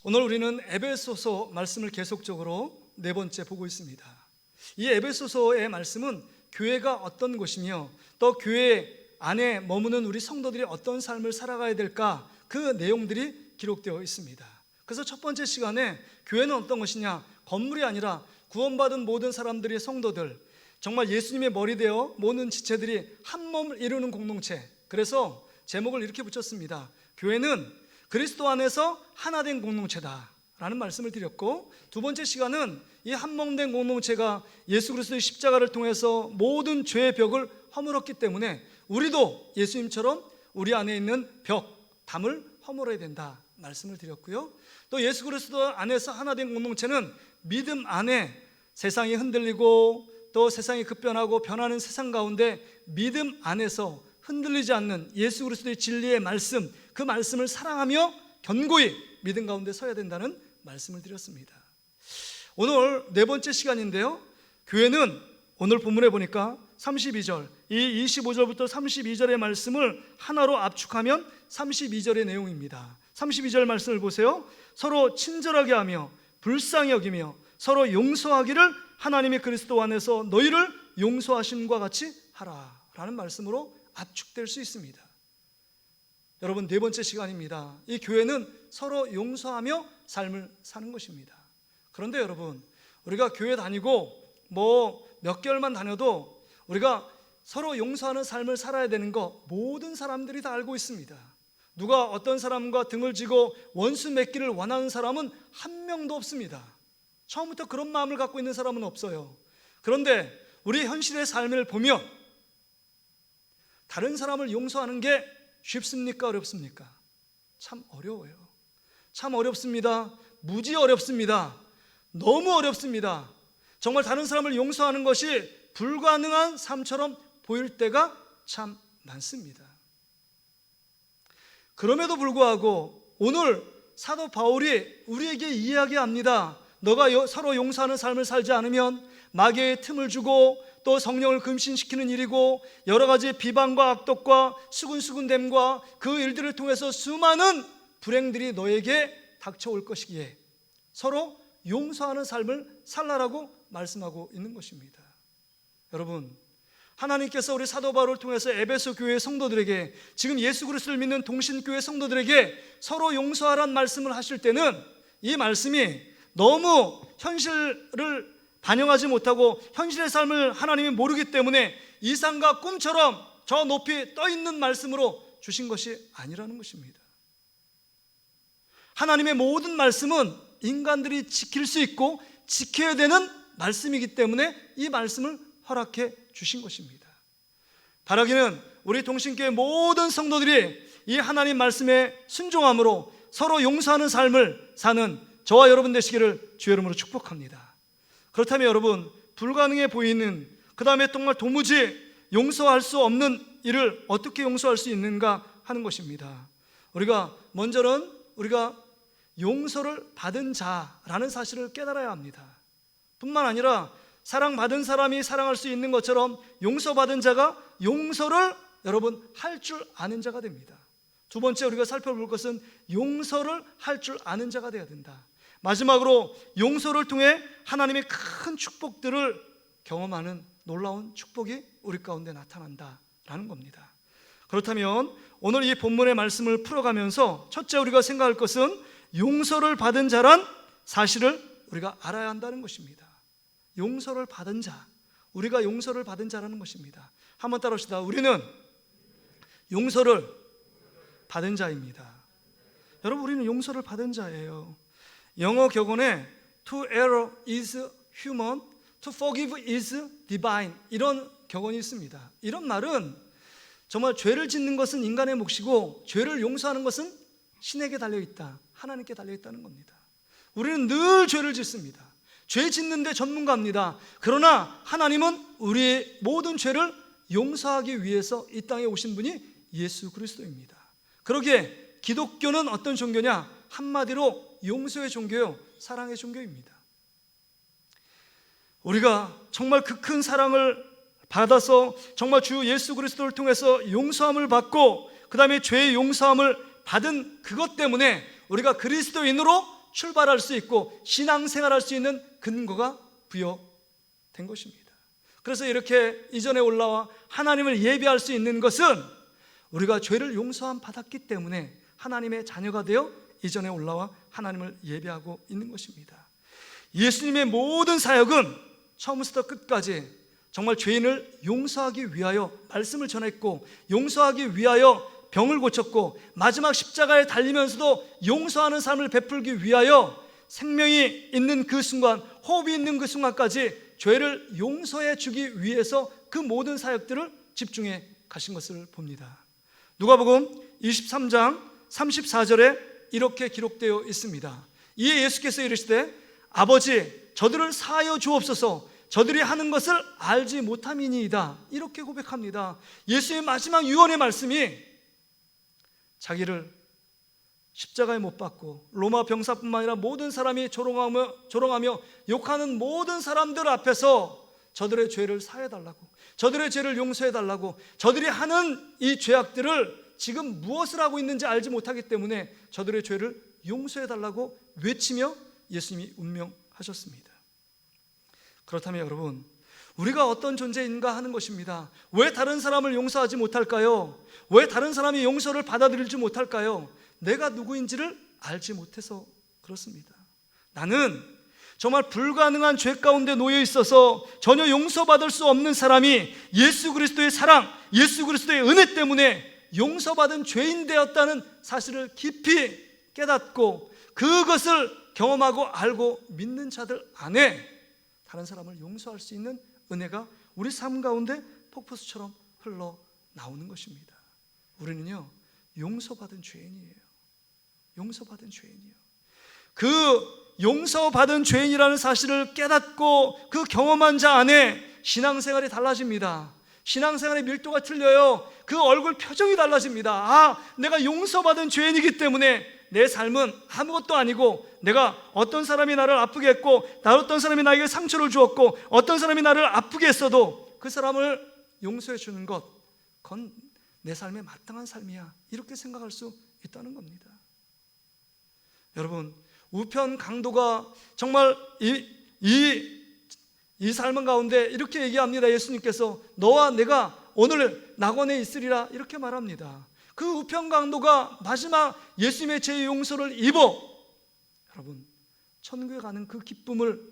오늘 우리는 에베소서 말씀을 계속적으로 네 번째 보고 있습니다. 이 에베소서의 말씀은 교회가 어떤 곳이며 또 교회 안에 머무는 우리 성도들이 어떤 삶을 살아가야 될까, 그 내용들이 기록되어 있습니다. 그래서 첫 번째 시간에 교회는 어떤 것이냐, 건물이 아니라 구원받은 모든 사람들이, 성도들, 정말 예수님의 머리 되어 모든 지체들이 한 몸을 이루는 공동체. 그래서 제목을 이렇게 붙였습니다. 교회는 그리스도 안에서 하나 된 공동체다 라는 말씀을 드렸고, 두 번째 시간은 이 한몸된 공동체가 예수 그리스도의 십자가를 통해서 모든 죄의 벽을 허물었기 때문에 우리도 예수님처럼 우리 안에 있는 벽, 담을 허물어야 된다 말씀을 드렸고요. 또 예수 그리스도 안에서 하나 된 공동체는 믿음 안에 세상이 흔들리고 또 세상이 급변하고 변하는 세상 가운데 믿음 안에서 흔들리지 않는 예수 그리스도의 진리의 말씀, 그 말씀을 사랑하며 견고히 믿음 가운데 서야 된다는 말씀을 드렸습니다. 오늘 네 번째 시간인데요, 교회는 오늘 본문에 보니까 32절, 이 25절부터 32절의 말씀을 하나로 압축하면 32절의 내용입니다. 32절 말씀을 보세요. 서로 친절하게 하며 불쌍히 여기며 서로 용서하기를 하나님의 그리스도 안에서 너희를 용서하심과 같이 하라 라는 말씀으로 압축될 수 있습니다. 여러분, 네 번째 시간입니다. 이 교회는 서로 용서하며 삶을 사는 것입니다. 그런데 여러분, 우리가 교회 다니고 몇 개월만 다녀도 우리가 서로 용서하는 삶을 살아야 되는 거 모든 사람들이 다 알고 있습니다. 누가 어떤 사람과 등을 지고 원수 맺기를 원하는 사람은 한 명도 없습니다. 처음부터 그런 마음을 갖고 있는 사람은 없어요. 그런데 우리 현실의 삶을 보면 다른 사람을 용서하는 게 쉽습니까? 어렵습니까? 참 어려워요. 참 어렵습니다. 무지 어렵습니다. 너무 어렵습니다. 정말 다른 사람을 용서하는 것이 불가능한 삶처럼 보일 때가 참 많습니다. 그럼에도 불구하고 오늘 사도 바울이 우리에게 이야기합니다. 너가 서로 용서하는 삶을 살지 않으면 마귀의 틈을 주고 또 성령을 금신시키는 일이고 여러 가지 비방과 악독과 수군수군됨과 그 일들을 통해서 수많은 불행들이 너에게 닥쳐올 것이기에 서로 용서하는 삶을 살라라고 말씀하고 있는 것입니다. 여러분, 하나님께서 우리 사도 바울을 통해서 에베소 교회 성도들에게, 지금 예수 그리스도를 믿는 동신교회 성도들에게 서로 용서하라는 말씀을 하실 때는 이 말씀이 너무 현실을 반영하지 못하고 현실의 삶을 하나님이 모르기 때문에 이상과 꿈처럼 저 높이 떠 있는 말씀으로 주신 것이 아니라는 것입니다. 하나님의 모든 말씀은 인간들이 지킬 수 있고 지켜야 되는 말씀이기 때문에 이 말씀을 허락해 주신 것입니다. 바라기는 우리 동신교회 모든 성도들이 이 하나님 말씀에 순종함으로 서로 용서하는 삶을 사는 저와 여러분 되시기를 주의 이름으로 축복합니다. 그렇다면 여러분, 불가능해 보이는, 그 다음에 정말 도무지 용서할 수 없는 일을 어떻게 용서할 수 있는가 하는 것입니다. 먼저는 우리가 용서를 받은 자라는 사실을 깨달아야 합니다. 뿐만 아니라 사랑받은 사람이 사랑할 수 있는 것처럼 용서받은 자가 용서를 여러분 할 줄 아는 자가 됩니다. 두 번째 우리가 살펴볼 것은 용서를 할 줄 아는 자가 되어야 된다. 마지막으로 용서를 통해 하나님의 큰 축복들을 경험하는 놀라운 축복이 우리 가운데 나타난다라는 겁니다. 그렇다면 오늘 이 본문의 말씀을 풀어가면서 첫째 우리가 생각할 것은 용서를 받은 자란 사실을 우리가 알아야 한다는 것입니다. 용서를 받은 자, 우리가 용서를 받은 자라는 것입니다. 한번 따라합시다. 우리는 용서를 받은 자입니다. 여러분, 우리는 용서를 받은 자예요. 영어 격언에 To err is human, to forgive is divine, 이런 격언이 있습니다. 이런 말은 정말 죄를 짓는 것은 인간의 몫이고 죄를 용서하는 것은 신에게 달려있다, 하나님께 달려있다는 겁니다. 우리는 늘 죄를 짓습니다. 죄 짓는데 전문가입니다. 그러나 하나님은 우리의 모든 죄를 용서하기 위해서 이 땅에 오신 분이 예수 그리스도입니다. 그러기에 기독교는 어떤 종교냐? 한마디로 용서의 종교요, 사랑의 종교입니다. 우리가 정말 그 큰 사랑을 받아서 정말 주 예수 그리스도를 통해서 용서함을 받고 그 다음에 죄의 용서함을 받은 그것 때문에 우리가 그리스도인으로 출발할 수 있고 신앙생활할 수 있는 근거가 부여된 것입니다. 그래서 이렇게 이전에 올라와 하나님을 예배할 수 있는 것은 우리가 죄를 용서함 받았기 때문에 하나님의 자녀가 되어 이전에 올라와 하나님을 예배하고 있는 것입니다. 예수님의 모든 사역은 처음부터 끝까지 정말 죄인을 용서하기 위하여 말씀을 전했고, 용서하기 위하여 병을 고쳤고, 마지막 십자가에 달리면서도 용서하는 삶을 베풀기 위하여 생명이 있는 그 순간, 호흡이 있는 그 순간까지 죄를 용서해 주기 위해서 그 모든 사역들을 집중해 가신 것을 봅니다. 누가복음 23장 34절에 이렇게 기록되어 있습니다. 이에 예수께서 이르시되 아버지 저들을 사하여 주옵소서, 저들이 하는 것을 알지 못함이니이다. 이렇게 고백합니다. 예수의 마지막 유언의 말씀이 자기를 십자가에 못 박고 로마 병사뿐만 아니라 모든 사람이 조롱하며 욕하는 모든 사람들 앞에서 저들의 죄를 사해달라고, 저들의 죄를 용서해달라고, 저들이 하는 이 죄악들을 지금 무엇을 하고 있는지 알지 못하기 때문에 저들의 죄를 용서해달라고 외치며 예수님이 운명하셨습니다. 그렇다면 여러분, 우리가 어떤 존재인가 하는 것입니다. 왜 다른 사람을 용서하지 못할까요? 왜 다른 사람이 용서를 받아들이지 못할까요? 내가 누구인지를 알지 못해서 그렇습니다. 나는 정말 불가능한 죄 가운데 놓여 있어서 전혀 용서받을 수 없는 사람이 예수 그리스도의 사랑, 예수 그리스도의 은혜 때문에 용서받은 죄인 되었다는 사실을 깊이 깨닫고 그것을 경험하고 알고 믿는 자들 안에 다른 사람을 용서할 수 있는 은혜가 우리 삶 가운데 폭포수처럼 흘러나오는 것입니다. 우리는요, 용서받은 죄인이에요. 용서받은 죄인이요. 그 용서받은 죄인이라는 사실을 깨닫고 그 경험한 자 안에 신앙생활이 달라집니다. 신앙생활의 밀도가 틀려요. 그 얼굴 표정이 달라집니다. 아, 내가 용서받은 죄인이기 때문에 내 삶은 아무것도 아니고, 내가 어떤 사람이 나를 아프게 했고, 어떤 사람이 나에게 상처를 주었고, 어떤 사람이 나를 아프게 했어도 그 사람을 용서해 주는 것, 그건 내 삶에 마땅한 삶이야, 이렇게 생각할 수 있다는 겁니다. 여러분, 우편 강도가 정말 이 삶 가운데 이렇게 얘기합니다. 예수님께서 너와 내가 오늘 낙원에 있으리라 이렇게 말합니다. 그 우편 강도가 마지막 예수님의 죄의 용서를 입어 여러분 천국에 가는 그 기쁨을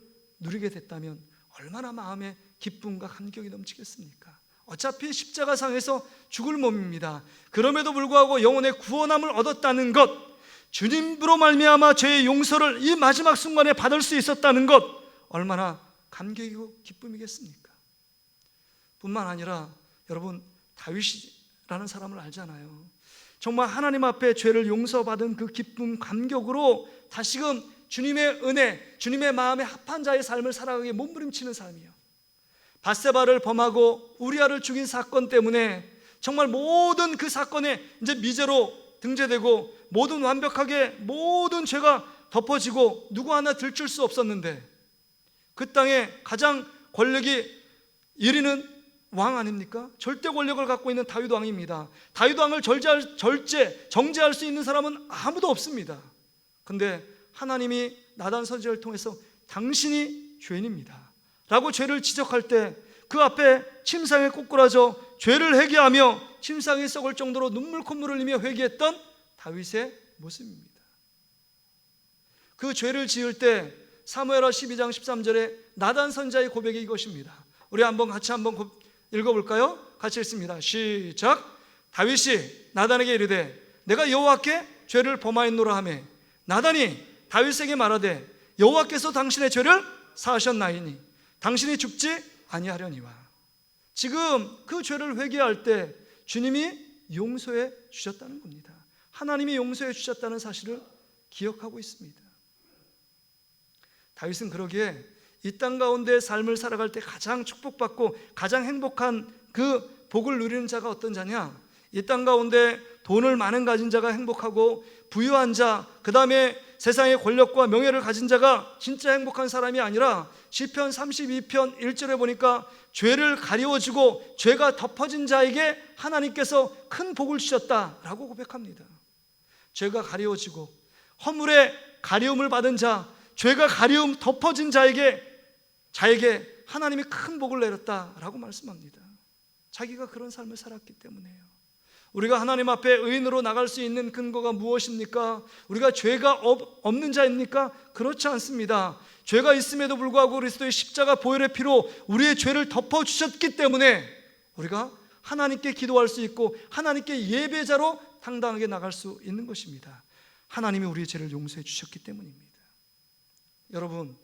누리게 됐다면 얼마나 마음에 기쁨과 감격이 넘치겠습니까? 어차피 십자가상에서 죽을 몸입니다. 그럼에도 불구하고 영혼의 구원함을 얻었다는 것, 주님으로 말미암아 죄의 용서를 이 마지막 순간에 받을 수 있었다는 것, 얼마나 감격이고 기쁨이겠습니까? 뿐만 아니라 여러분, 다윗이라는 사람을 알잖아요. 정말 하나님 앞에 죄를 용서받은 그 기쁨, 감격으로 다시금 주님의 은혜, 주님의 마음에 합한 자의 삶을 살아가기에 몸부림치는 삶이요. 밧세바를 범하고 우리아를 죽인 사건 때문에 정말 모든 그 사건에 이제 미제로 등재되고 모든 완벽하게 모든 죄가 덮어지고 누구 하나 들킬 수 없었는데, 그 땅에 가장 권력이 1위는 왕 아닙니까? 절대 권력을 갖고 있는 다윗 왕입니다. 다윗 왕을 정죄할 수 있는 사람은 아무도 없습니다. 근데 하나님이 나단 선지자를 통해서 당신이 죄인입니다 라고 죄를 지적할 때 그 앞에 침상에 꼬꾸라져 죄를 회개하며 침상이 썩을 정도로 눈물 콧물을 흘리며 회개했던 다윗의 모습입니다. 그 죄를 지을 때 사무엘하 12장 13절에 나단 선지자의 고백이 이것입니다. 우리 같이 한번 읽어볼까요? 같이 읽습니다. 시작. 다윗이 나단에게 이르되 내가 여호와께 죄를 범하였노라 하매 나단이 다윗에게 말하되 여호와께서 당신의 죄를 사하셨나이니 당신이 죽지 아니하려니와. 지금 그 죄를 회개할 때 주님이 용서해 주셨다는 겁니다. 하나님이 용서해 주셨다는 사실을 기억하고 있습니다. 다윗은 그러기에 이 땅 가운데 삶을 살아갈 때 가장 축복받고 가장 행복한 그 복을 누리는 자가 어떤 자냐? 이 땅 가운데 돈을 많은 가진 자가 행복하고 부유한 자, 그 다음에 세상의 권력과 명예를 가진 자가 진짜 행복한 사람이 아니라 시편 32편 1절에 보니까 죄를 가리워주고 죄가 덮어진 자에게 하나님께서 큰 복을 주셨다라고 고백합니다. 죄가 가리워지고 허물의 가리움을 받은 자, 죄가 가리움 덮어진 자에게 하나님이 큰 복을 내렸다라고 말씀합니다. 자기가 그런 삶을 살았기 때문에요. 우리가 하나님 앞에 의인으로 나갈 수 있는 근거가 무엇입니까? 우리가 죄가 없는 자입니까? 그렇지 않습니다. 죄가 있음에도 불구하고 그리스도의 십자가 보혈의 피로 우리의 죄를 덮어주셨기 때문에 우리가 하나님께 기도할 수 있고 하나님께 예배자로 당당하게 나갈 수 있는 것입니다. 하나님이 우리의 죄를 용서해 주셨기 때문입니다. 여러분,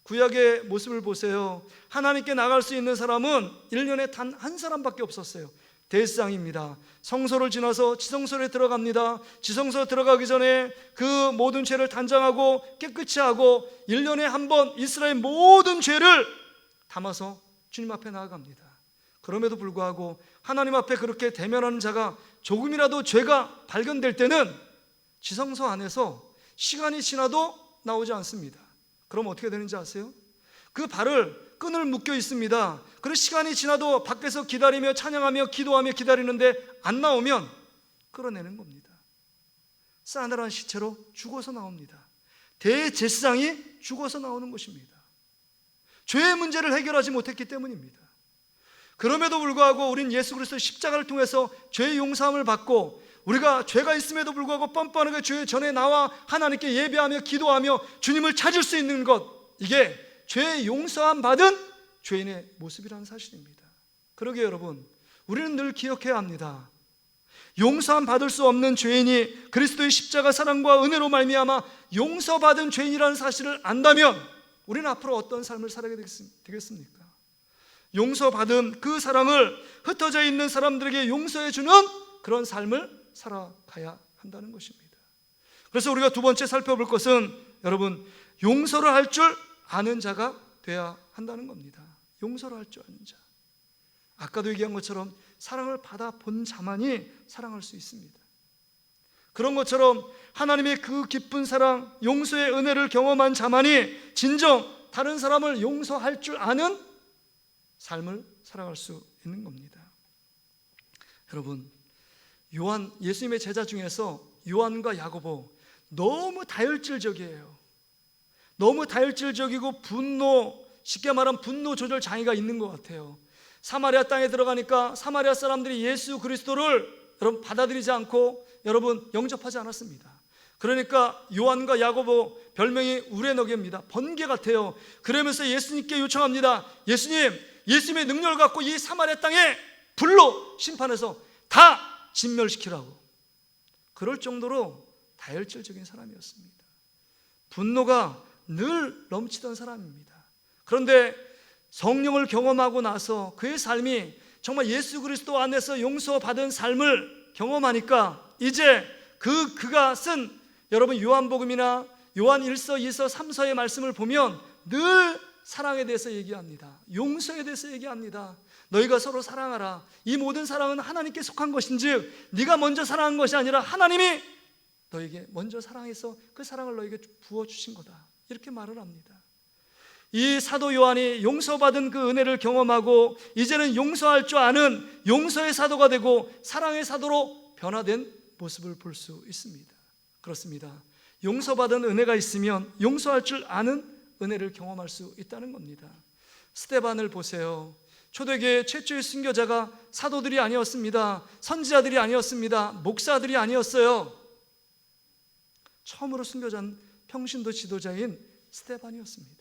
구약의 모습을 보세요. 하나님께 나갈 수 있는 사람은 1년에 단 한 사람밖에 없었어요. 대제사장입니다. 성소를 지나서 지성소에 들어갑니다. 지성소에 들어가기 전에 그 모든 죄를 단장하고 깨끗이 하고 1년에 한 번 이스라엘 모든 죄를 담아서 주님 앞에 나아갑니다. 그럼에도 불구하고 하나님 앞에 그렇게 대면하는 자가 조금이라도 죄가 발견될 때는 지성소 안에서 시간이 지나도 나오지 않습니다. 그럼 어떻게 되는지 아세요? 그 발을 끈을 묶여 있습니다. 그래서 시간이 지나도 밖에서 기다리며 찬양하며 기도하며 기다리는데 안 나오면 끌어내는 겁니다. 싸늘한 시체로 죽어서 나옵니다. 대제사장이 죽어서 나오는 것입니다. 죄의 문제를 해결하지 못했기 때문입니다. 그럼에도 불구하고 우린 예수 그리스도의 십자가를 통해서 죄의 용서함을 받고 우리가 죄가 있음에도 불구하고 뻔뻔하게 죄 전에 나와 하나님께 예배하며 기도하며 주님을 찾을 수 있는 것, 이게 죄의 용서함 받은 죄인의 모습이라는 사실입니다. 그러게 여러분, 우리는 늘 기억해야 합니다. 용서함 받을 수 없는 죄인이 그리스도의 십자가 사랑과 은혜로 말미암아 용서받은 죄인이라는 사실을 안다면 우리는 앞으로 어떤 삶을 살아야 되겠습니까? 용서받은 그 사랑을 흩어져 있는 사람들에게 용서해 주는 그런 삶을 살아가야 한다는 것입니다. 그래서 우리가 두 번째 살펴볼 것은 여러분, 용서를 할 줄 아는 자가 돼야 한다는 겁니다. 용서를 할 줄 아는 자. 아까도 얘기한 것처럼 사랑을 받아본 자만이 사랑할 수 있습니다. 그런 것처럼 하나님의 그 깊은 사랑, 용서의 은혜를 경험한 자만이 진정 다른 사람을 용서할 줄 아는 삶을 살아갈 수 있는 겁니다. 여러분, 예수님의 제자 중에서 요한과 야고보 너무 다혈질적이에요. 너무 다혈질적이고 쉽게 말하면 분노 조절 장애가 있는 것 같아요. 사마리아 땅에 들어가니까 사마리아 사람들이 예수 그리스도를 여러분 받아들이지 않고 여러분 영접하지 않았습니다. 그러니까 요한과 야고보 별명이 우레너게입니다. 번개 같아요. 그러면서 예수님께 요청합니다. 예수님의 능력을 갖고 이 사마리아 땅에 불로 심판해서 다 진멸시키라고. 그럴 정도로 다혈질적인 사람이었습니다. 분노가 늘 넘치던 사람입니다. 그런데 성령을 경험하고 나서 그의 삶이 정말 예수 그리스도 안에서 용서받은 삶을 경험하니까 이제 그가 쓴 여러분 요한복음이나 요한 1서, 2서, 3서의 말씀을 보면 늘 사랑에 대해서 얘기합니다. 용서에 대해서 얘기합니다. 너희가 서로 사랑하라. 이 모든 사랑은 하나님께 속한 것인즉 네가 먼저 사랑한 것이 아니라 하나님이 너에게 먼저 사랑해서 그 사랑을 너에게 부어주신 거다. 이렇게 말을 합니다. 이 사도 요한이 용서받은 그 은혜를 경험하고 이제는 용서할 줄 아는 용서의 사도가 되고 사랑의 사도로 변화된 모습을 볼 수 있습니다. 그렇습니다. 용서받은 은혜가 있으면 용서할 줄 아는 은혜를 경험할 수 있다는 겁니다. 스데반을 보세요. 초대교회 최초의 순교자가 사도들이 아니었습니다. 선지자들이 아니었습니다. 목사들이 아니었어요. 처음으로 순교자는 평신도 지도자인 스데반이었습니다.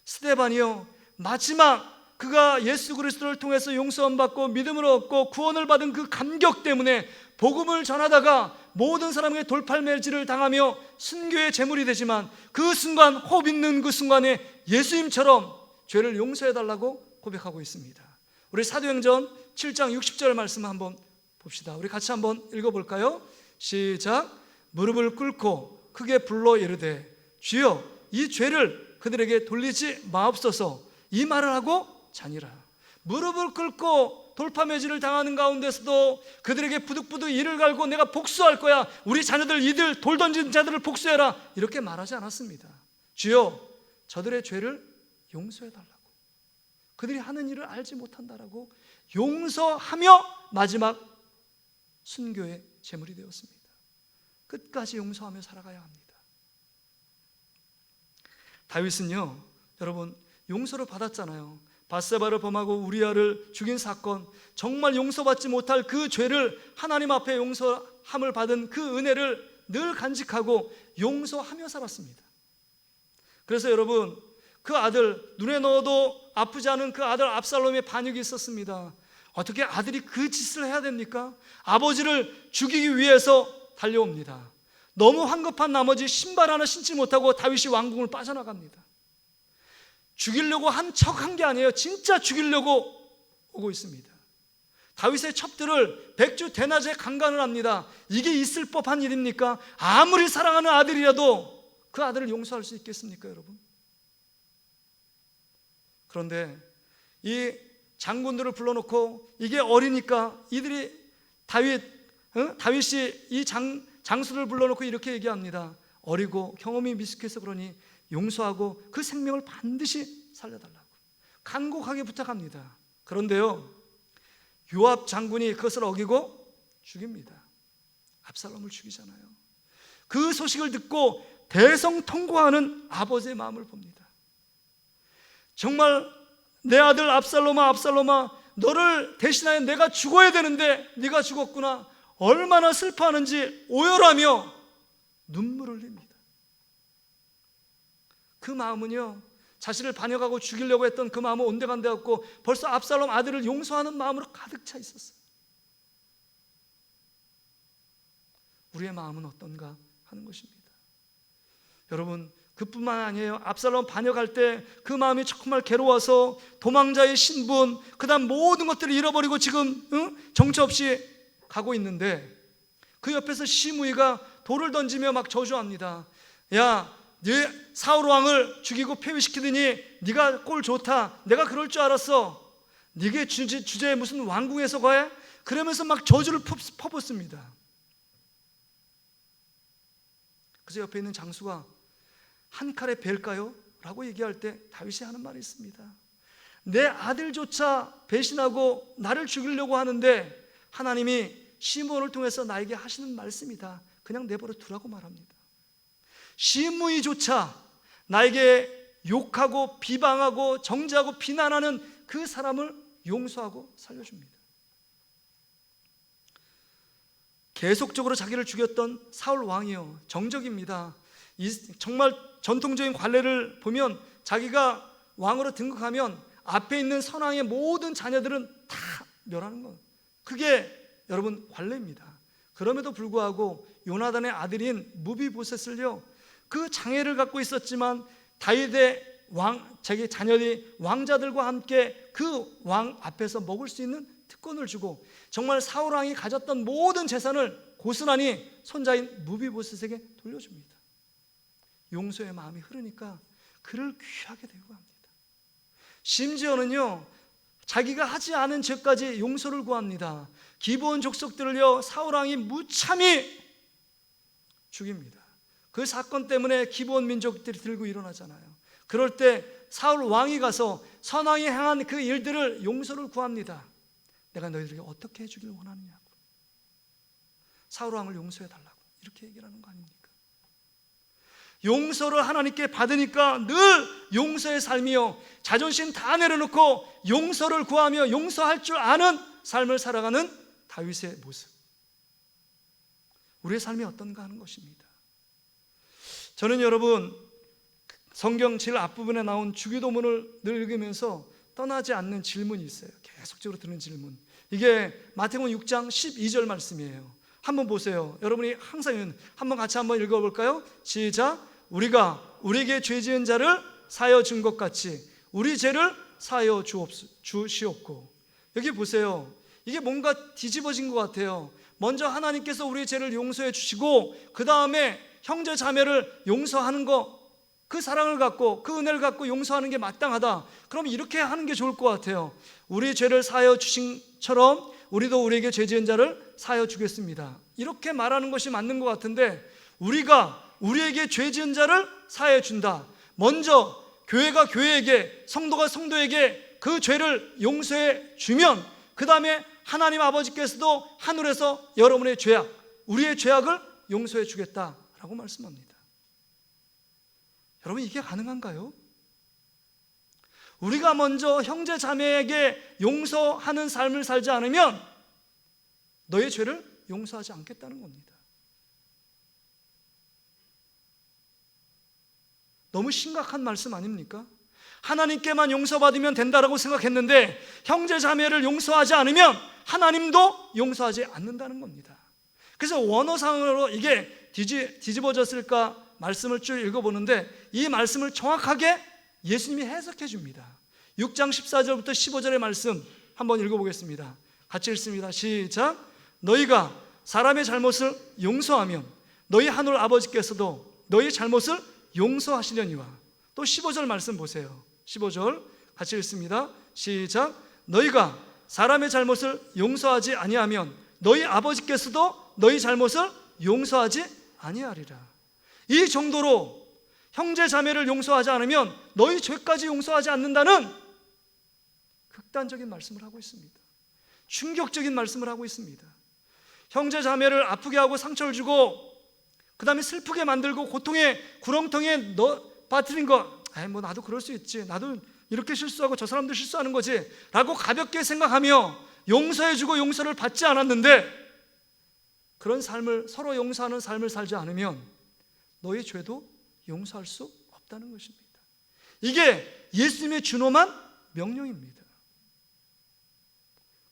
스데반이요, 마지막 그가 예수 그리스도를 통해서 용서함 받고 믿음을 얻고 구원을 받은 그 감격 때문에 복음을 전하다가 모든 사람에게 돌팔매질을 당하며 순교의 제물이 되지만 그 순간, 호흡 있는 그 순간에 예수님처럼 죄를 용서해달라고 고백하고 있습니다. 우리 사도행전 7장 60절 말씀 한번 봅시다. 우리 같이 한번 읽어볼까요? 시작. 무릎을 꿇고 크게 불러 이르되 주여 이 죄를 그들에게 돌리지 마옵소서. 이 말을 하고 자니라. 무릎을 꿇고 돌파매질을 당하는 가운데서도 그들에게 부득부득 이를 갈고 내가 복수할 거야. 우리 자녀들 이들 돌 던진 자들을 복수해라. 이렇게 말하지 않았습니다. 주여 저들의 죄를 용서해달라고. 그들이 하는 일을 알지 못한다라고 용서하며 마지막 순교의 제물이 되었습니다. 끝까지 용서하며 살아가야 합니다. 다윗은요, 여러분 용서를 받았잖아요. 밧세바를 범하고 우리아를 죽인 사건, 정말 용서받지 못할 그 죄를 하나님 앞에 용서함을 받은 그 은혜를 늘 간직하고 용서하며 살았습니다. 그래서 여러분, 그 아들, 눈에 넣어도 아프지 않은 그 아들 압살롬의 반역이 있었습니다. 어떻게 아들이 그 짓을 해야 됩니까? 아버지를 죽이기 위해서 달려옵니다. 너무 황급한 나머지 신발 하나 신지 못하고 다윗이 왕궁을 빠져나갑니다. 죽이려고 한 척한 게 아니에요. 진짜 죽이려고 오고 있습니다. 다윗의 첩들을 백주 대낮에 강간을 합니다. 이게 있을 법한 일입니까? 아무리 사랑하는 아들이라도 그 아들을 용서할 수 있겠습니까, 여러분? 그런데 이 장군들을 불러놓고 이게 어리니까 이들이 다윗이 이 장수를 불러놓고 이렇게 얘기합니다. 어리고 경험이 미숙해서 그러니 용서하고 그 생명을 반드시 살려달라고 간곡하게 부탁합니다. 그런데요, 요압 장군이 그것을 어기고 죽입니다. 압살롬을 죽이잖아요. 그 소식을 듣고 대성통곡하는 아버지의 마음을 봅니다. 정말 내 아들 압살롬아, 압살롬아, 너를 대신하여 내가 죽어야 되는데 네가 죽었구나. 얼마나 슬퍼하는지 오열하며 눈물을 흘립니다. 그 마음은요, 자신을 반역하고 죽이려고 했던 그 마음은 온데간데 없고 벌써 압살롬 아들을 용서하는 마음으로 가득 차 있었어요. 우리의 마음은 어떤가 하는 것입니다. 여러분, 그뿐만 아니에요. 압살롬 반역할 때 그 마음이 정말 괴로워서 도망자의 신분, 그 다음 모든 것들을 잃어버리고 지금 정처 없이 가고 있는데 그 옆에서 시므이가 돌을 던지며 막 저주합니다. 야, 네 사울 왕을 죽이고 폐위시키더니 네가 꼴 좋다. 내가 그럴 줄 알았어. 네게 주제에 무슨 왕궁에서 거해? 그러면서 막 저주를 퍼붓습니다. 그래서 옆에 있는 장수가 한 칼에 벨까요? 라고 얘기할 때 다윗이 하는 말이 있습니다. 내 아들조차 배신하고 나를 죽이려고 하는데 하나님이 시므온을 통해서 나에게 하시는 말씀이다. 그냥 내버려 두라고 말합니다. 시므이조차 나에게 욕하고 비방하고 정죄하고 비난하는 그 사람을 용서하고 살려줍니다. 계속적으로 자기를 죽였던 사울 왕이요, 정적입니다. 정말 전통적인 관례를 보면 자기가 왕으로 등극하면 앞에 있는 선왕의 모든 자녀들은 다 멸하는 것, 그게 여러분 관례입니다. 그럼에도 불구하고 요나단의 아들인 무비보셋을요, 그 장애를 갖고 있었지만 다윗의 자기 자녀들이 왕자들과 함께 그 왕 앞에서 먹을 수 있는 특권을 주고 정말 사울 왕이 가졌던 모든 재산을 고스란히 손자인 무비보셋에게 돌려줍니다. 용서의 마음이 흐르니까 그를 귀하게 대우합니다. 심지어는요, 자기가 하지 않은 죄까지 용서를 구합니다. 기브온 족속들을요, 사울 왕이 무참히 죽입니다. 그 사건 때문에 기브온 민족들이 들고 일어나잖아요. 그럴 때 사울 왕이 가서 선왕이 행한 그 일들을 용서를 구합니다. 내가 너희들에게 어떻게 해주기를 원하느냐고. 사울 왕을 용서해달라고 이렇게 얘기를 하는 거 아닙니까? 용서를 하나님께 받으니까 늘 용서의 삶이요, 자존심 다 내려놓고 용서를 구하며 용서할 줄 아는 삶을 살아가는 다윗의 모습, 우리의 삶이 어떤가 하는 것입니다. 저는 여러분, 성경 제일 앞부분에 나온 주기도문을 늘 읽으면서 떠나지 않는 질문이 있어요. 계속적으로 드는 질문. 이게 마태복음 6장 12절 말씀이에요. 한번 보세요. 여러분이 항상 한번 같이 한번 읽어볼까요? 시작. 우리가 우리에게 죄 지은 자를 사하여 준 것 같이 우리 죄를 사하여 주시옵고. 여기 보세요. 이게 뭔가 뒤집어진 것 같아요. 먼저 하나님께서 우리의 죄를 용서해 주시고 그 다음에 형제 자매를 용서하는 거, 그 사랑을 갖고 그 은혜를 갖고 용서하는 게 마땅하다. 그럼 이렇게 하는 게 좋을 것 같아요. 우리 죄를 사하여 주신처럼 우리도 우리에게 죄 지은 자를 사하여 주겠습니다. 이렇게 말하는 것이 맞는 것 같은데, 우리가 우리에게 죄 지은 자를 사하여 준다. 먼저 교회가 교회에게, 성도가 성도에게 그 죄를 용서해 주면 그 다음에 하나님 아버지께서도 하늘에서 여러분의 죄악, 우리의 죄악을 용서해 주겠다라고 말씀합니다. 여러분, 이게 가능한가요? 우리가 먼저 형제 자매에게 용서하는 삶을 살지 않으면 너의 죄를 용서하지 않겠다는 겁니다. 너무 심각한 말씀 아닙니까? 하나님께만 용서받으면 된다라고 생각했는데 형제 자매를 용서하지 않으면 하나님도 용서하지 않는다는 겁니다. 그래서 원어상으로 이게 뒤집어졌을까 말씀을 쭉 읽어보는데 이 말씀을 정확하게 예수님이 해석해 줍니다. 6장 14절부터 15절의 말씀 한번 읽어보겠습니다. 같이 읽습니다. 시작. 너희가 사람의 잘못을 용서하면 너희 하늘 아버지께서도 너희 잘못을 용서하시려니와. 또 15절 말씀 보세요. 15절 같이 읽습니다. 시작. 너희가 사람의 잘못을 용서하지 아니하면 너희 아버지께서도 너희 잘못을 용서하지 아니하리라. 이 정도로 형제 자매를 용서하지 않으면 너희 죄까지 용서하지 않는다는 극단적인 말씀을 하고 있습니다. 충격적인 말씀을 하고 있습니다. 형제 자매를 아프게 하고 상처를 주고 그 다음에 슬프게 만들고 고통의 구렁텅이에 빠뜨린 거, 뭐 나도 그럴 수 있지, 나도 이렇게 실수하고 저 사람도 실수하는 거지 라고 가볍게 생각하며 용서해주고 용서를 받지 않았는데 그런 삶을, 서로 용서하는 삶을 살지 않으면 너의 죄도 용서할 수 없다는 것입니다. 이게 예수님의 준엄한 명령입니다.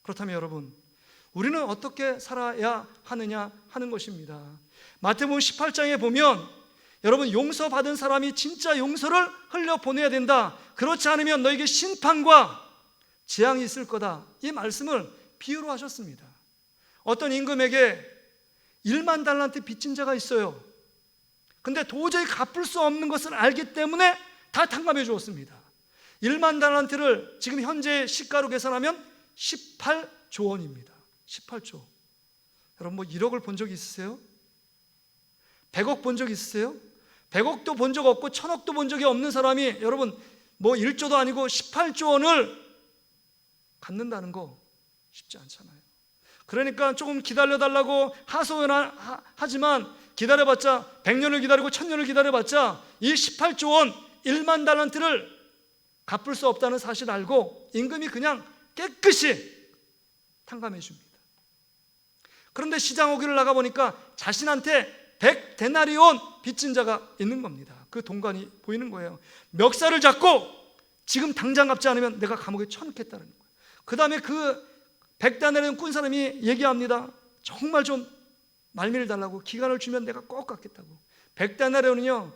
그렇다면 여러분, 우리는 어떻게 살아야 하느냐 하는 것입니다. 마태복음 18장에 보면 여러분, 용서받은 사람이 진짜 용서를 흘려보내야 된다. 그렇지 않으면 너에게 심판과 재앙이 있을 거다. 이 말씀을 비유로 하셨습니다. 어떤 임금에게 1만 달란트 빚진 자가 있어요. 근데 도저히 갚을 수 없는 것을 알기 때문에 다 탕감해 주었습니다. 1만 달란트를 지금 현재 시가로 계산하면 18조 원입니다. 18조. 여러분, 뭐 1억을 본 적 있으세요? 100억 본 적 있으세요? 100억도 본 적 없고 1000억도 본 적이 없는 사람이 여러분 뭐 1조도 아니고 18조 원을 갚는다는 거 쉽지 않잖아요. 그러니까 조금 기다려달라고 하소연하지만 기다려봤자 100년을 기다리고 1000년을 기다려봤자 이 18조 원 1만 달란트를 갚을 수 없다는 사실을 알고 임금이 그냥 깨끗이 탕감해 줍니다. 그런데 시장 오기를 나가보니까 자신한테 100데나리온 빚진 자가 있는 겁니다. 그 동관이 보이는 거예요. 멱살을 잡고 지금 당장 갚지 않으면 내가 감옥에 쳐넣겠다는 거예요. 그 다음에 그 100데나리온 꾼 사람이 얘기합니다. 정말 좀 말미를 달라고, 기간을 주면 내가 꼭 갚겠다고. 100데나리온은요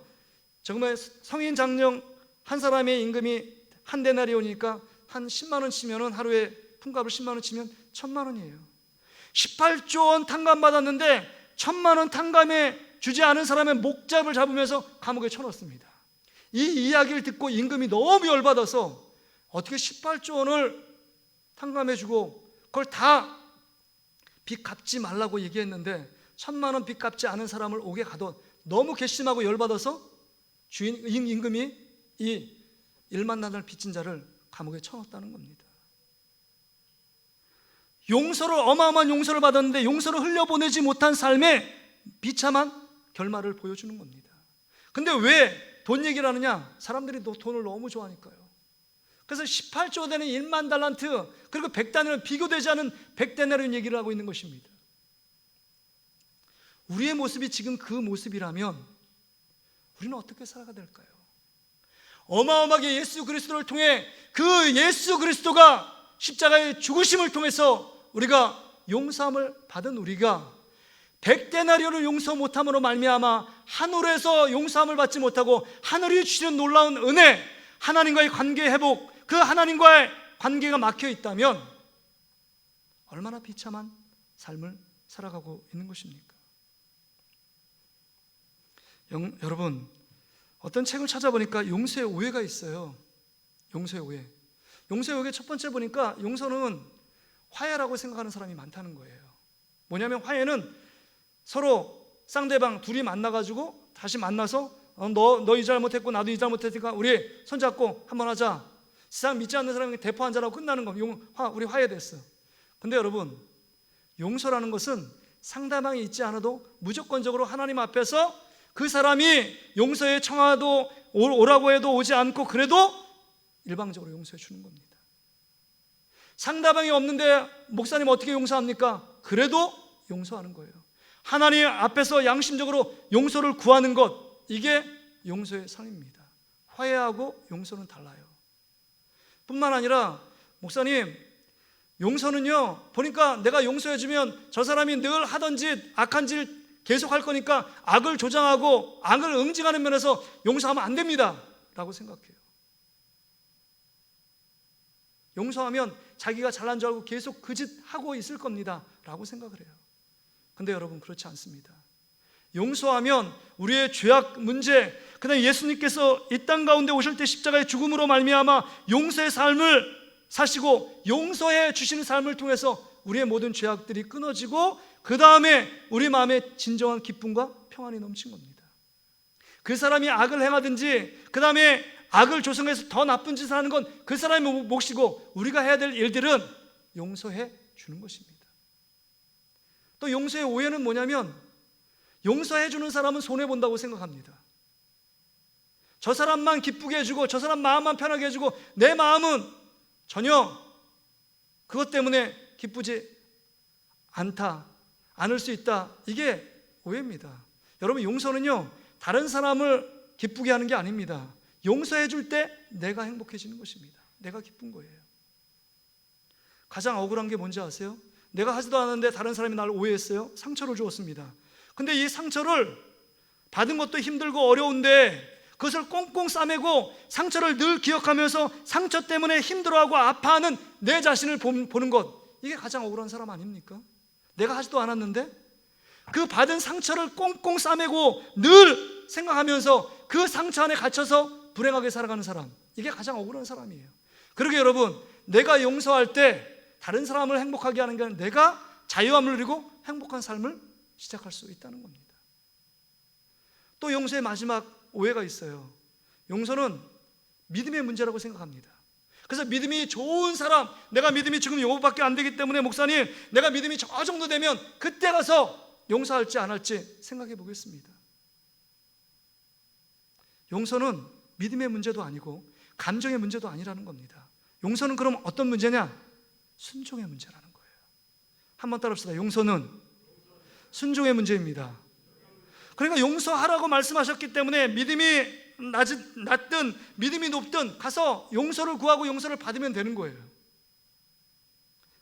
정말 성인 장령 한 사람의 임금이 한 데나리온이니까 한 10만 원 치면은 하루에 품값을 10만 원 치면 1000만 원이에요. 18조 원 탕감 받았는데 1000만 원 탕감에 주지 않은 사람의 목잡을 잡으면서 감옥에 쳐넣습니다. 이 이야기를 듣고 임금이 너무 열받아서 어떻게 18조 원을 탕감해 주고 그걸 다 빚 갚지 말라고 얘기했는데 1000만 원 빚 갚지 않은 사람을 옥에 가둬 너무 괘씸하고 열받아서 임금이 이 1만 달러 빚진 자를 감옥에 쳐넣었다는 겁니다. 용서를, 어마어마한 용서를 받았는데 용서를 흘려보내지 못한 삶의 비참한 결말을 보여주는 겁니다. 근데 왜 돈 얘기를 하느냐? 사람들이 돈을 너무 좋아하니까요. 그래서 18조 되는 1만 달란트 그리고 100데나리온, 비교되지 않은 100데나리온 얘기를 하고 있는 것입니다. 우리의 모습이 지금 그 모습이라면 우리는 어떻게 살아가야 될까요? 어마어마하게 예수 그리스도를 통해 그 예수 그리스도가 십자가의 죽으심을 통해서 우리가 용서함을 받은 우리가 100데나리온을 용서 못함으로 말미암아 하늘에서 용서함을 받지 못하고 하늘이 주시는 놀라운 은혜, 하나님과의 관계 회복, 그 하나님과의 관계가 막혀 있다면 얼마나 비참한 삶을 살아가고 있는 것입니까? 여러분, 어떤 책을 찾아보니까 용서의 오해가 있어요. 용서의 오해. 용서의 오해 첫 번째 보니까 용서는 화해라고 생각하는 사람이 많다는 거예요. 뭐냐면 화해는 서로 쌍대방 둘이 만나가지고 다시 만나서 너 이 잘못했고 나도 이 잘못했으니까 우리 손잡고 한번 하자. 세상 믿지 않는 사람에게 대포 한 잔하고 끝나는 거. 우리 화해됐어. 근데 여러분, 용서라는 것은 상대방이 있지 않아도 무조건적으로 하나님 앞에서 그 사람이 용서에 청하도 오라고 해도 오지 않고 그래도 일방적으로 용서해 주는 겁니다. 상대방이 없는데 목사님 어떻게 용서합니까? 그래도 용서하는 거예요. 하나님 앞에서 양심적으로 용서를 구하는 것, 이게 용서의 삶입니다. 화해하고 용서는 달라요. 뿐만 아니라 목사님, 용서는요, 보니까 내가 용서해주면 저 사람이 늘 하던 짓, 악한 짓 계속 할 거니까 악을 조장하고 악을 응징하는 면에서 용서하면 안 됩니다 라고 생각해요. 용서하면 자기가 잘난 줄 알고 계속 그 짓 하고 있을 겁니다 라고 생각을 해요. 근데 여러분, 그렇지 않습니다. 용서하면 우리의 죄악 문제, 그다음에 예수님께서 이 땅 가운데 오실 때 십자가의 죽음으로 말미암아 용서의 삶을 사시고 용서해 주시는 삶을 통해서 우리의 모든 죄악들이 끊어지고 그 다음에 우리 마음에 진정한 기쁨과 평안이 넘친 겁니다. 그 사람이 악을 행하든지 그 다음에 악을 조성해서 더 나쁜 짓을 하는 건 그 사람의 몫이고, 우리가 해야 될 일들은 용서해 주는 것입니다. 또 용서의 오해는 뭐냐면, 용서해 주는 사람은 손해본다고 생각합니다. 저 사람만 기쁘게 해주고 저 사람 마음만 편하게 해주고 내 마음은 전혀 그것 때문에 기쁘지 않을 수 있다. 이게 오해입니다. 여러분, 용서는요, 다른 사람을 기쁘게 하는 게 아닙니다. 용서해 줄 때 내가 행복해지는 것입니다. 내가 기쁜 거예요. 가장 억울한 게 뭔지 아세요? 내가 하지도 않았는데 다른 사람이 나를 오해했어요. 상처를 주었습니다. 근데 이 상처를 받은 것도 힘들고 어려운데 그것을 꽁꽁 싸매고 상처를 늘 기억하면서 상처 때문에 힘들어하고 아파하는 내 자신을 보는 것, 이게 가장 억울한 사람 아닙니까? 내가 하지도 않았는데 그 받은 상처를 꽁꽁 싸매고 늘 생각하면서 그 상처 안에 갇혀서 불행하게 살아가는 사람, 이게 가장 억울한 사람이에요. 그러게 여러분, 내가 용서할 때 다른 사람을 행복하게 하는 게 아니라 내가 자유함을 누리고 행복한 삶을 시작할 수 있다는 겁니다. 또 용서의 마지막 오해가 있어요. 용서는 믿음의 문제라고 생각합니다. 그래서 믿음이 좋은 사람, 내가 믿음이 지금 요것밖에 안 되기 때문에 목사님, 내가 믿음이 저 정도 되면 그때 가서 용서할지 안 할지 생각해 보겠습니다. 용서는 믿음의 문제도 아니고 감정의 문제도 아니라는 겁니다. 용서는 그럼 어떤 문제냐? 순종의 문제라는 거예요. 한번 따라합시다. 용서는 순종의 문제입니다. 그러니까 용서하라고 말씀하셨기 때문에 믿음이 낮든 믿음이 높든 가서 용서를 구하고 용서를 받으면 되는 거예요.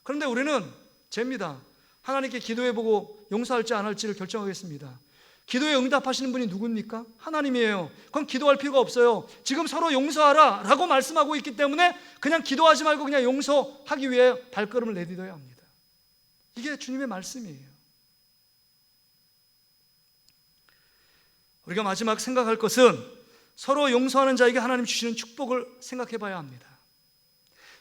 그런데 우리는 죄입니다. 하나님께 기도해보고 용서할지 안 할지를 결정하겠습니다. 기도에 응답하시는 분이 누굽니까? 하나님이에요. 그럼 기도할 필요가 없어요. 지금 서로 용서하라 라고 말씀하고 있기 때문에 그냥 기도하지 말고 그냥 용서하기 위해 발걸음을 내딛어야 합니다. 이게 주님의 말씀이에요. 우리가 마지막 생각할 것은 서로 용서하는 자에게 하나님 주시는 축복을 생각해 봐야 합니다.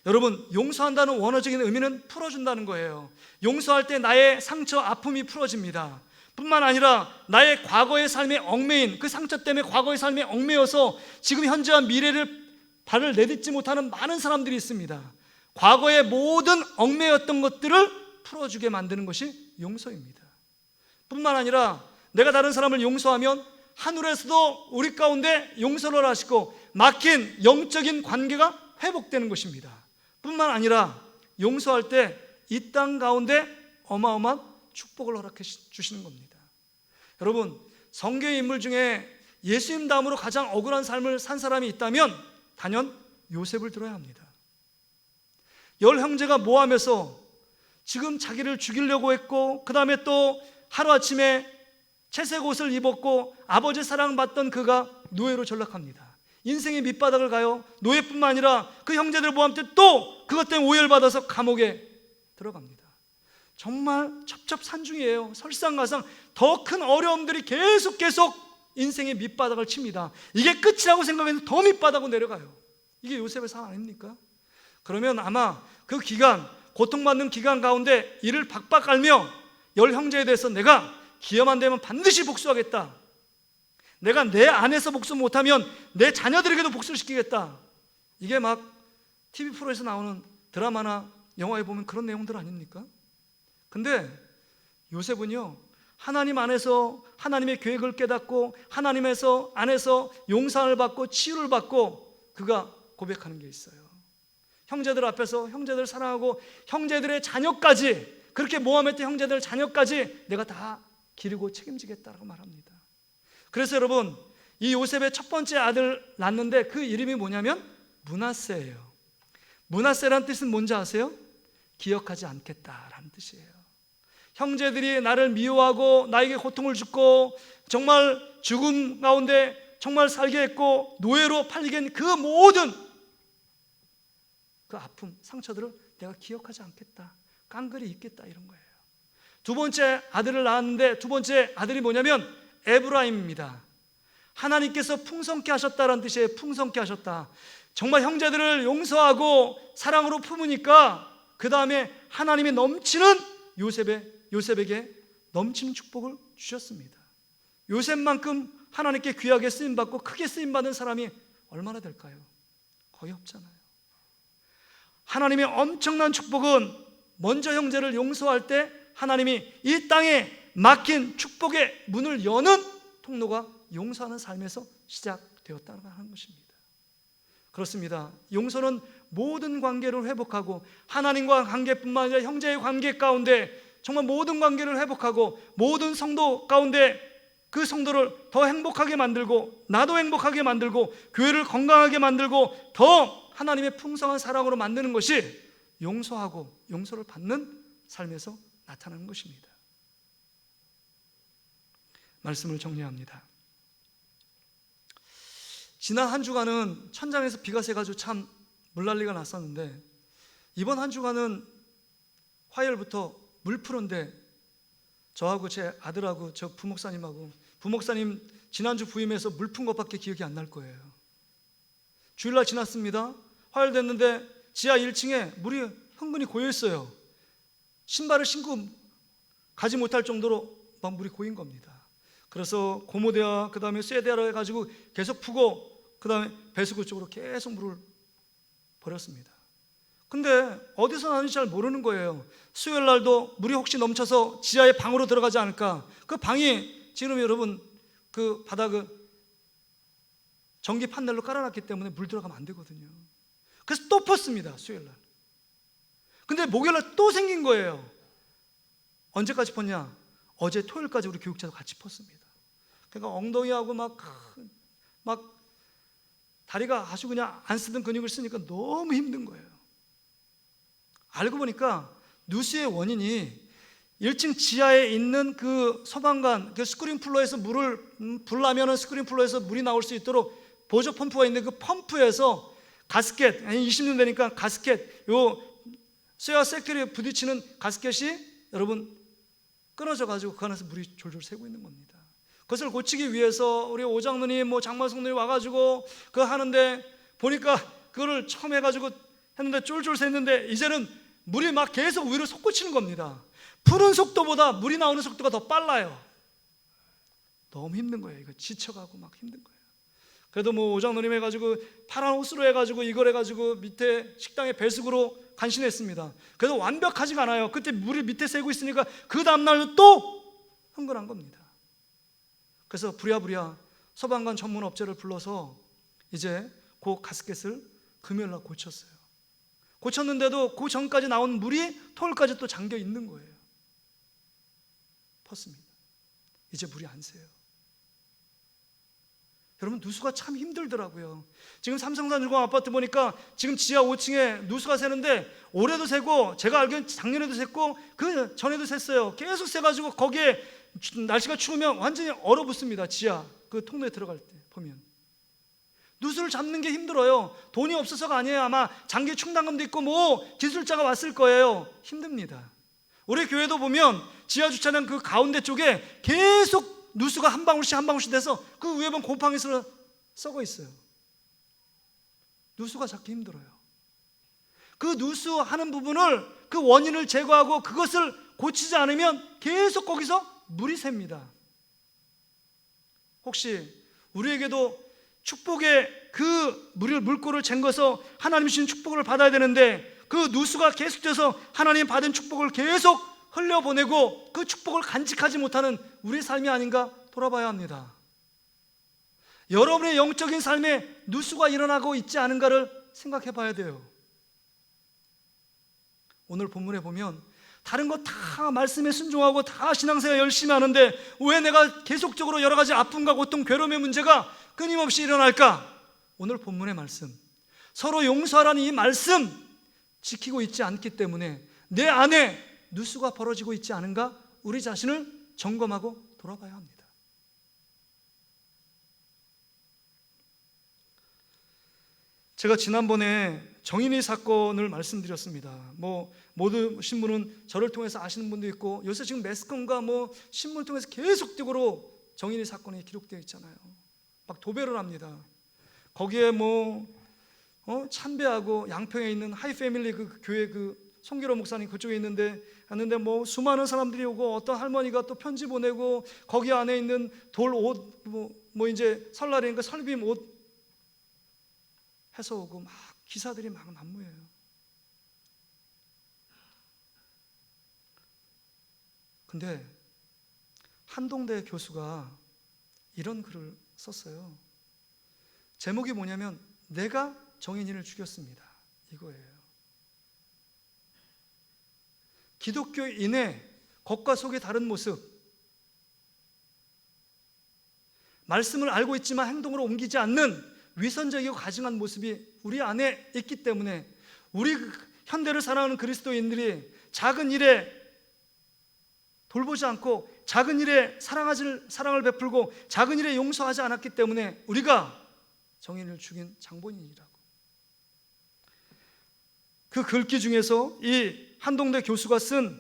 여러분, 용서한다는 원어적인 의미는 풀어준다는 거예요. 용서할 때 나의 상처, 아픔이 풀어집니다. 뿐만 아니라 나의 과거의 삶에 얽매인 그 상처 때문에 과거의 삶에 얽매여서 지금 현재와 미래를 발을 내딛지 못하는 많은 사람들이 있습니다. 과거의 모든 얽매였던 것들을 풀어주게 만드는 것이 용서입니다. 뿐만 아니라 내가 다른 사람을 용서하면 하늘에서도 우리 가운데 용서를 하시고 막힌 영적인 관계가 회복되는 것입니다. 뿐만 아니라 용서할 때 이 땅 가운데 어마어마한 축복을 허락해 주시는 겁니다. 여러분, 성경의 인물 중에 예수님 다음으로 가장 억울한 삶을 산 사람이 있다면 단연 요셉을 들어야 합니다. 10 형제가 모함해서 지금 자기를 죽이려고 했고, 그 다음에 또 하루아침에 채색 옷을 입었고 아버지 사랑받던 그가 노예로 전락합니다. 인생의 밑바닥을 가요. 노예뿐만 아니라 그 형제들 모함 때 또 그것 때문에 오해를 받아서 감옥에 들어갑니다. 정말 첩첩산중이에요. 설상가상 더 큰 어려움들이 계속 인생의 밑바닥을 칩니다. 이게 끝이라고 생각했는데 더 밑바닥으로 내려가요. 이게 요셉의 상황 아닙니까? 그러면 아마 그 기간, 고통받는 기간 가운데 이를 박박 앓며 10 형제에 대해서 내가 기회만 되면 반드시 복수하겠다. 내가 내 안에서 복수 못하면 내 자녀들에게도 복수를 시키겠다. 이게 막 TV 프로에서 나오는 드라마나 영화에 보면 그런 내용들 아닙니까? 근데 요셉은요, 하나님 안에서 하나님의 계획을 깨닫고 하나님에서 안에서 용서를 받고 치유를 받고 그가 고백하는 게 있어요. 형제들 앞에서 형제들을 사랑하고 형제들의 자녀까지, 그렇게 모함했던 형제들 자녀까지 내가 다 기르고 책임지겠다라고 말합니다. 그래서 여러분, 이 요셉의 첫 번째 아들 낳는데 그 이름이 뭐냐면 므낫세예요. 므낫세라는 뜻은 뭔지 아세요? 기억하지 않겠다라는 뜻이에요. 형제들이 나를 미워하고 나에게 고통을 주고 정말 죽음 가운데 정말 살게 했고 노예로 팔리게 한 그 모든 그 아픔, 상처들을 내가 기억하지 않겠다, 깡그리 잊겠다, 이런 거예요. 두 번째 아들을 낳았는데 두 번째 아들이 뭐냐면 에브라임입니다. 하나님께서 풍성케 하셨다라는 뜻이에요. 풍성케 하셨다. 정말 형제들을 용서하고 사랑으로 품으니까 그 다음에 하나님이 넘치는 요셉에게 넘치는 축복을 주셨습니다. 요셉만큼 하나님께 귀하게 쓰임받고 크게 쓰임받은 사람이 얼마나 될까요? 거의 없잖아요. 하나님의 엄청난 축복은 먼저 형제를 용서할 때 하나님이 이 땅에 막힌 축복의 문을 여는 통로가 용서하는 삶에서 시작되었다는 것입니다. 그렇습니다. 용서는 모든 관계를 회복하고 하나님과 관계뿐만 아니라 형제의 관계 가운데 정말 모든 관계를 회복하고 모든 성도 가운데 그 성도를 더 행복하게 만들고 나도 행복하게 만들고 교회를 건강하게 만들고 더 하나님의 풍성한 사랑으로 만드는 것이 용서하고 용서를 받는 삶에서 나타나는 것입니다. 말씀을 정리합니다. 지난 한 주간은 천장에서 비가 새가지고 참 물난리가 났었는데 이번 한 주간은 화요일부터 물 푸는데 저하고 제 아들하고 저 부목사님 지난주 부임해서 물 푼 것밖에 기억이 안 날 거예요. 주일날 지났습니다. 화요일 됐는데 지하 1층에 물이 흥분히 고여 있어요. 신발을 신고 가지 못할 정도로 막 물이 고인 겁니다. 그래서 고모대와 그 다음에 쇠대로 해가지고 계속 푸고 그 다음에 배수구 쪽으로 계속 물을 버렸습니다. 근데 어디서 나는지 잘 모르는 거예요. 수요일 날도 물이 혹시 넘쳐서 지하의 방으로 들어가지 않을까. 그 방이 지금 여러분 그 바닥을 전기 판넬로 깔아놨기 때문에 물 들어가면 안 되거든요. 그래서 또 펐습니다. 수요일 날. 근데 목요일 날 또 생긴 거예요. 언제까지 펐냐? 어제 토요일까지 우리 교육자도 같이 펐습니다. 그러니까 엉덩이하고 막 다리가 아주 그냥 안 쓰던 근육을 쓰니까 너무 힘든 거예요. 알고 보니까 누수의 원인이 1층 지하에 있는 그 소방관, 그 스크린 플러에서 물을 불나면은 스크린 플러에서 물이 나올 수 있도록 보조 펌프가 있는데 그 펌프에서 가스켓, 20년 되니까 가스켓, 요 쇠와 쇠결이 부딪히는 가스켓이 여러분 끊어져가지고 그 안에서 물이 졸졸 새고 있는 겁니다. 그것을 고치기 위해서 우리 오장로님, 장마성들이 와가지고 그거 하는데 보니까 그거를 처음 해가지고 했는데 쫄쫄 샜는데 이제는 물이 막 계속 위로 솟구치는 겁니다. 푸는 속도보다 물이 나오는 속도가 더 빨라요. 너무 힘든 거예요. 이거 지쳐가고 막 힘든 거예요. 그래도 오장로님 해가지고 파란 호스로 해가지고 이걸 해가지고 밑에 식당에 배수구로 간신했습니다. 그래도 완벽하지가 않아요. 그때 물이 밑에 새고 있으니까 그 다음날도 또 흥건한 겁니다. 그래서 부랴부랴 소방관 전문 업체를 불러서 이제 그 가스켓을 금요일날 고쳤어요. 고쳤는데도 그 전까지 나온 물이 토요일까지 또 잠겨 있는 거예요. 펐습니다. 이제 물이 안 새요. 여러분 누수가 참 힘들더라고요. 지금 삼성산주공 아파트 보니까 지금 지하 5층에 누수가 새는데 올해도 새고 제가 알기로는 작년에도 샜고 그 전에도 샜어요. 계속 새가지고 거기에 날씨가 추우면 완전히 얼어붙습니다. 지하 그 통로에 들어갈 때 보면 누수를 잡는 게 힘들어요. 돈이 없어서가 아니에요. 아마 장기 충당금도 있고 기술자가 왔을 거예요. 힘듭니다. 우리 교회도 보면 지하 주차장 그 가운데 쪽에 계속 누수가 한 방울씩 한 방울씩 돼서 그 위에 보면 곰팡이 썩어 있어요. 누수가 잡기 힘들어요. 그 누수하는 부분을 그 원인을 제거하고 그것을 고치지 않으면 계속 거기서 물이 샙니다. 혹시 우리에게도 축복의 그 물꼬를 헹궈서 하나님 주신 축복을 받아야 되는데 그 누수가 계속돼서 하나님 받은 축복을 계속 흘려보내고 그 축복을 간직하지 못하는 우리 삶이 아닌가 돌아봐야 합니다. 여러분의 영적인 삶에 누수가 일어나고 있지 않은가를 생각해 봐야 돼요. 오늘 본문에 보면 다른 거 다 말씀에 순종하고 다 신앙생활 열심히 하는데 왜 내가 계속적으로 여러 가지 아픔과 고통, 괴로움의 문제가 끊임없이 일어날까? 오늘 본문의 말씀, 서로 용서하라는 이 말씀 지키고 있지 않기 때문에 내 안에 누수가 벌어지고 있지 않은가? 우리 자신을 점검하고 돌아봐야 합니다. 제가 지난번에 정인이 사건을 말씀드렸습니다. 모든 신문은 저를 통해서 아시는 분도 있고 요새 지금 매스컴과 신문을 통해서 계속적으로 정인이 사건이 기록되어 있잖아요. 막 도배를 합니다. 거기에 참배하고 양평에 있는 하이패밀리 그 교회 그 송기로 목사님 그쪽에 있는데 수많은 사람들이 오고 어떤 할머니가 또 편지 보내고 거기 안에 있는 돌 옷 이제 설날이니까 설빔 옷 해서 오고 막 기사들이 막 난무해요. 근데 한동대 교수가 이런 글을 썼어요. 제목이 뭐냐면 내가 정인이를 죽였습니다. 이거예요. 기독교인의 겉과 속의 다른 모습, 말씀을 알고 있지만 행동으로 옮기지 않는 위선적이고 가증한 모습이 우리 안에 있기 때문에 우리 현대를 살아가는 그리스도인들이 작은 일에 돌보지 않고 작은 일에 사랑을 베풀고 작은 일에 용서하지 않았기 때문에 우리가 정인을 죽인 장본인이라고. 그 글귀 중에서 이 한동대 교수가 쓴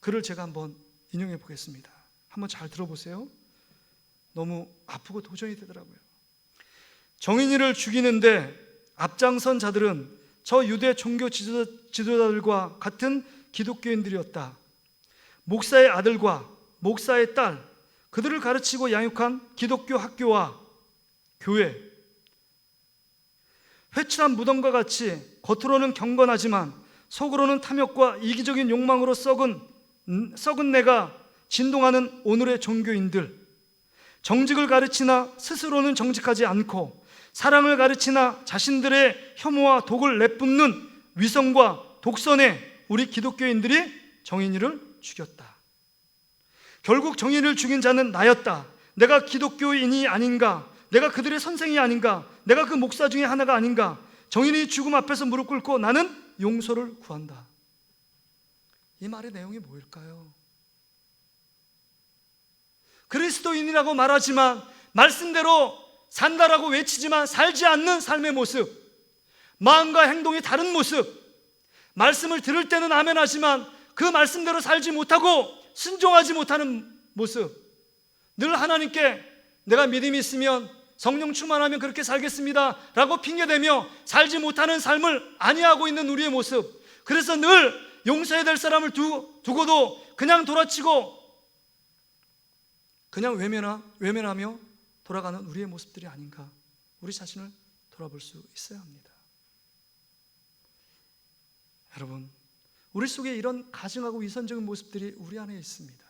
글을 제가 한번 인용해 보겠습니다. 한번 잘 들어보세요. 너무 아프고 도전이 되더라고요. 정인이를 죽이는데 앞장선 자들은 저 유대 종교 지도자들과 같은 기독교인들이었다. 목사의 아들과 목사의 딸, 그들을 가르치고 양육한 기독교 학교와 교회, 회칠한 무덤과 같이 겉으로는 경건하지만 속으로는 탐욕과 이기적인 욕망으로 썩은 내가 진동하는 오늘의 종교인들, 정직을 가르치나 스스로는 정직하지 않고 사랑을 가르치나 자신들의 혐오와 독을 내뿜는 위선과 독선에 우리 기독교인들이 정인이를 죽였다. 결국 정인이를 죽인 자는 나였다. 내가 기독교인이 아닌가? 내가 그들의 선생이 아닌가? 내가 그 목사 중에 하나가 아닌가? 정인이 죽음 앞에서 무릎 꿇고 나는 용서를 구한다. 이 말의 내용이 뭐일까요? 그리스도인이라고 말하지만 말씀대로 산다라고 외치지만 살지 않는 삶의 모습, 마음과 행동이 다른 모습, 말씀을 들을 때는 아멘하지만 그 말씀대로 살지 못하고 순종하지 못하는 모습, 늘 하나님께 내가 믿음이 있으면 성령 충만하면 그렇게 살겠습니다 라고 핑계대며 살지 못하는 삶을 아니하고 있는 우리의 모습, 그래서 늘 용서해야 될 사람을 두고도 그냥 돌아치고 그냥 외면하며 돌아가는 우리의 모습들이 아닌가, 우리 자신을 돌아볼 수 있어야 합니다. 여러분, 우리 속에 이런 가증하고 위선적인 모습들이 우리 안에 있습니다.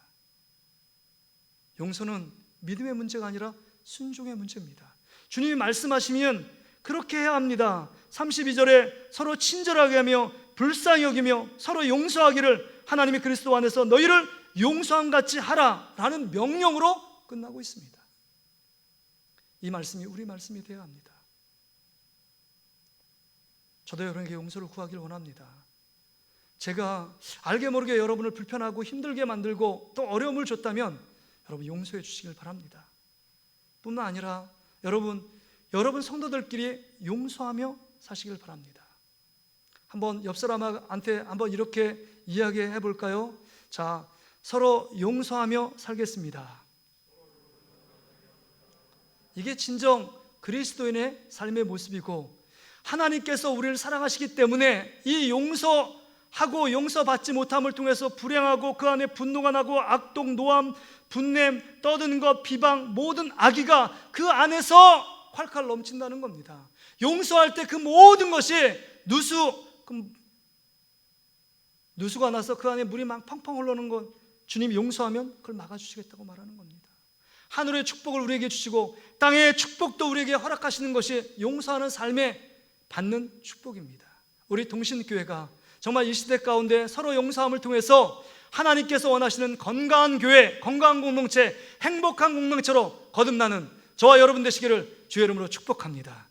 용서는 믿음의 문제가 아니라 순종의 문제입니다. 주님이 말씀하시면 그렇게 해야 합니다. 32절에 서로 친절하게 하며 불쌍히 여기며 서로 용서하기를 하나님이 그리스도 안에서 너희를 용서함 같이 하라 라는 명령으로 끝나고 있습니다. 이 말씀이 우리 말씀이 되어야 합니다. 저도 여러분에게 용서를 구하기를 원합니다. 제가 알게 모르게 여러분을 불편하고 힘들게 만들고 또 어려움을 줬다면 여러분 용서해 주시길 바랍니다. 뿐만 아니라 여러분 성도들끼리 용서하며 사시길 바랍니다. 한번 옆 사람한테 한번 이렇게 이야기해 볼까요? 자, 서로 용서하며 살겠습니다. 이게 진정 그리스도인의 삶의 모습이고 하나님께서 우리를 사랑하시기 때문에 이 용서하고 용서받지 못함을 통해서 불행하고 그 안에 분노가 나고 악독, 노함, 분냄, 떠드는 것, 비방, 모든 악의가 그 안에서 콸콸 넘친다는 겁니다. 용서할 때 그 모든 것이 누수가 나서 그 안에 물이 막 펑펑 흘러오는 것 주님이 용서하면 그걸 막아주시겠다고 말하는 겁니다. 하늘의 축복을 우리에게 주시고 땅의 축복도 우리에게 허락하시는 것이 용서하는 삶에 받는 축복입니다. 우리 동신교회가 정말 이 시대 가운데 서로 용서함을 통해서 하나님께서 원하시는 건강한 교회, 건강한 공동체, 행복한 공동체로 거듭나는 저와 여러분 되시기를 주의 이름으로 축복합니다.